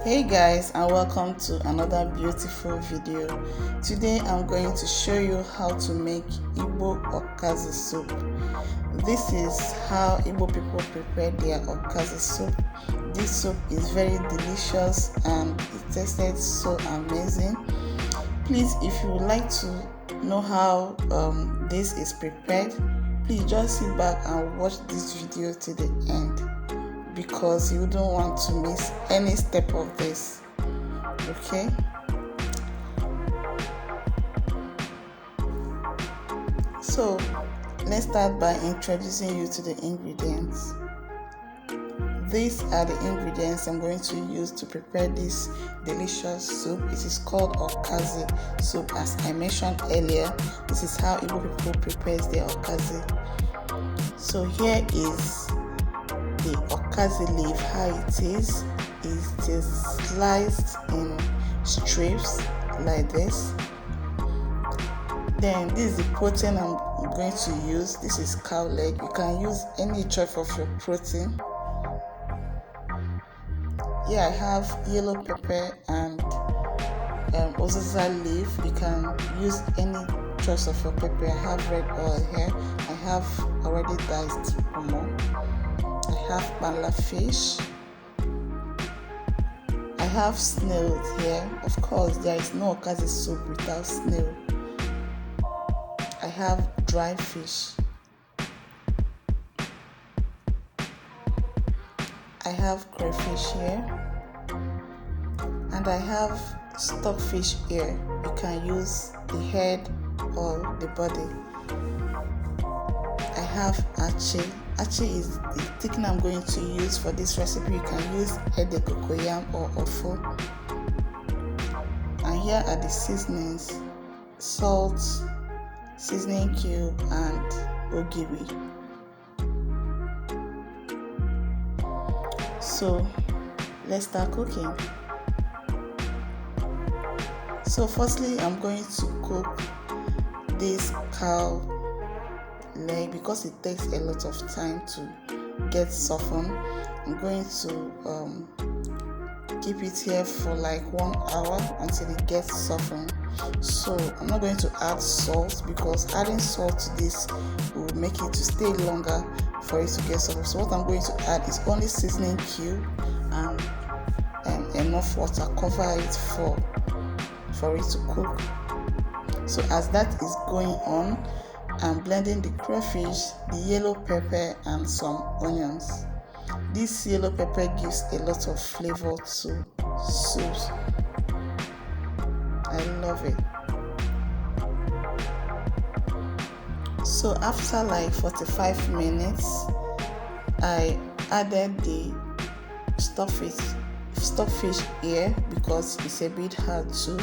Hey guys, and welcome to another beautiful video. Today I'm going to show you how to make Igbo Okazi soup. This is how Igbo people prepare their Okazi soup. This soup is very delicious and it tasted so amazing. Please, if you would like to know how this is prepared, please just sit back and watch this video to the end, because you don't want to miss any step of this. Okay, so let's start by introducing you to the ingredients. These are the ingredients I'm going to use to prepare this delicious soup. It is called Okazi soup. As I mentioned earlier, this is how Igbo people prepares their Okazi. So here is the Okazi leaf. How it is sliced in strips like this. Then this is the protein I'm going to use. This is cow leg. You can use any choice of your protein. Here I have yellow pepper and uziza leaf. You can use any choice of your pepper. I have red oil here. I have already diced pomo. I have banla fish. I have snails here. Of course, there is no okazi soup without snail. I have dry fish. I have crayfish here. And I have stockfish here. You can use the head or the body. I have achi. Achi is the thickener I'm going to use for this recipe. You can use ede cocoyam or ofo. And here are the seasonings: salt, seasoning cube, and ogiri. So let's start cooking. So firstly, I'm going to cook this cow leg because it takes a lot of time to get softened. I'm going to keep it here for like 1 hour until it gets softened. So I'm not going to add salt because adding salt to this will make it to stay longer for it to get softened. So what I'm going to add is only seasoning cube and enough water. Cover it for it to cook. So as that is going on, I'm blending the crayfish, the yellow pepper, and some onions. This yellow pepper gives a lot of flavor to soups. I love it. So after like 45 minutes, I added the stockfish here because it's a bit hard too.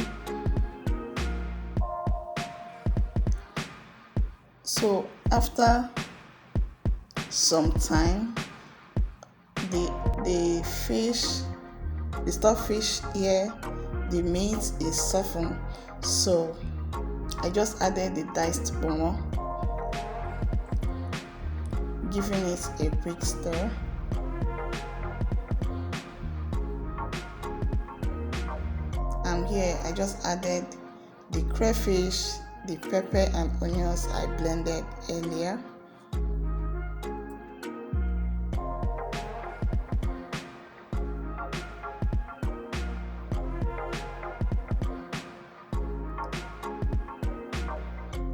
So after some time, the stockfish here, the meat is softened. So I just added the diced pomo, giving it a quick stir. And here I just added the crayfish, the pepper and onions I blended earlier.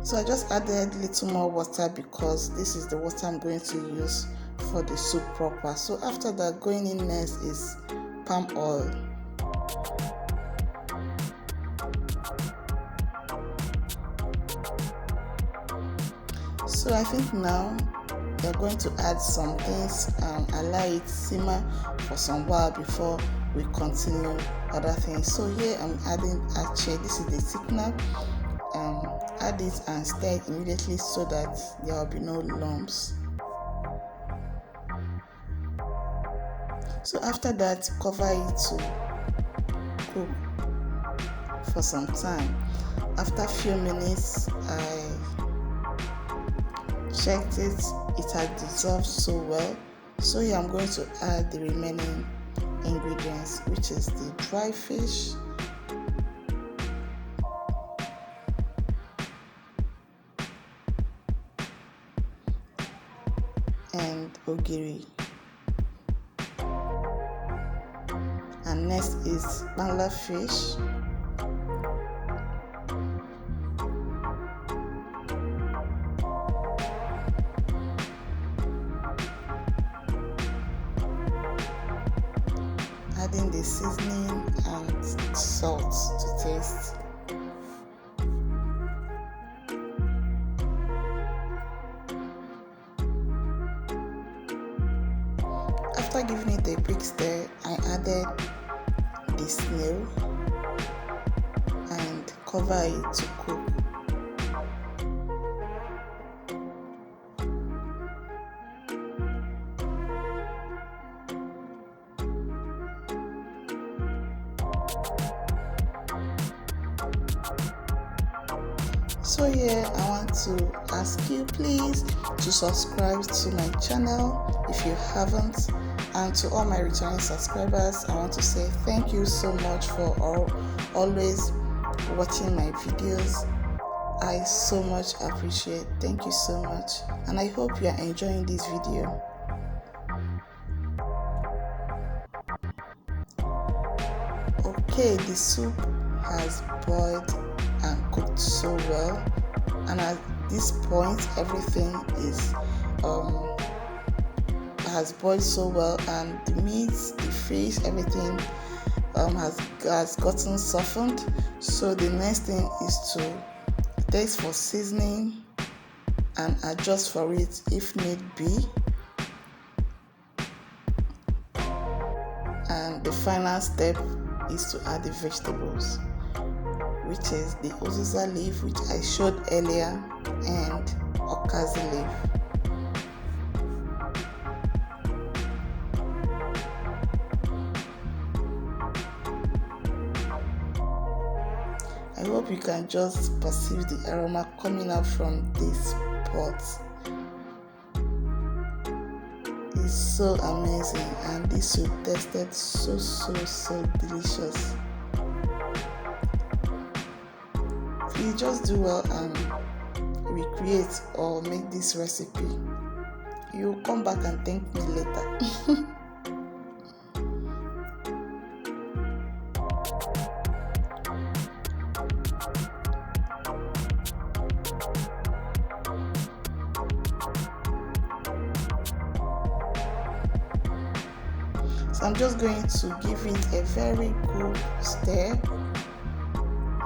So I just added a little more water because this is the water I'm going to use for the soup proper. So after that, going in next is palm oil. So I think now you're going to add some things and allow it simmer for some while before we continue other things. So here I'm adding achi. This is the thickener. Add it and stir it immediately so that there will be no lumps. So after that, cover it to cook for some time. After a few minutes, I checked it. It had dissolved so well. So here I'm going to add the remaining ingredients, which is the dry fish, and ogiri. And next is bonnet fish, adding the seasoning and salt to taste. After giving it a quick stir, I added the snail and cover it to cook. So yeah, I want to ask you please to subscribe to my channel if you haven't, and to all my returning subscribers, I want to say thank you so much for always watching my videos. I so much appreciate. Thank you so much, and I hope you are enjoying this video. Okay, the soup has boiled and cooked so well, and at this point everything is has boiled so well, and the meat, the fish, everything has gotten softened. So the next thing is to taste for seasoning and adjust for it if need be. And the final step is to add the vegetables, which is the uziza leaf, which I showed earlier, and okazi leaf. I hope you can just perceive the aroma coming out from this pot. It's so amazing, and this soup tasted so delicious. Please just do well and recreate or make this recipe. You'll come back and thank me later. So I'm just going to give it a very good stir,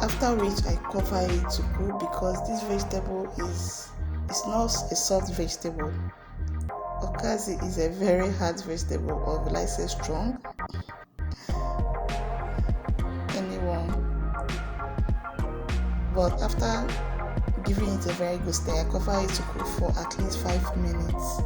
after which I cover it to cook, because this vegetable is not a soft vegetable. Okazi is a very hard vegetable, or will I say strong? Anyone. But after giving it a very good stir, I cover it to cook for at least 5 minutes.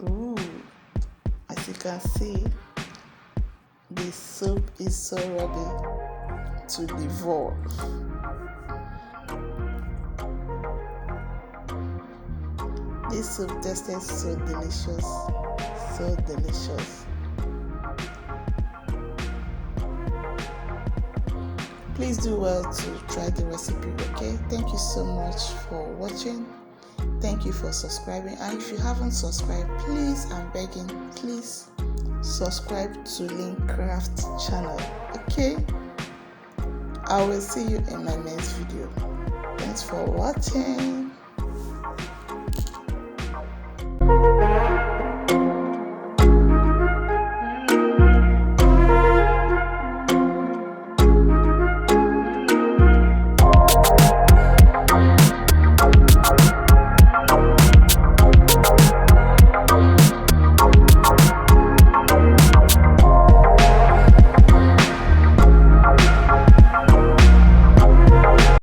Ooh, as you can see, the soup is so ready to devour. This soup tasted so delicious, so delicious. Please do well to try the recipe, okay? Thank you so much for watching. Thank you for subscribing, and if you haven't subscribed, please, I'm begging, please subscribe to Lin-kraft channel, okay? I will see you in my next video. Thanks for watching.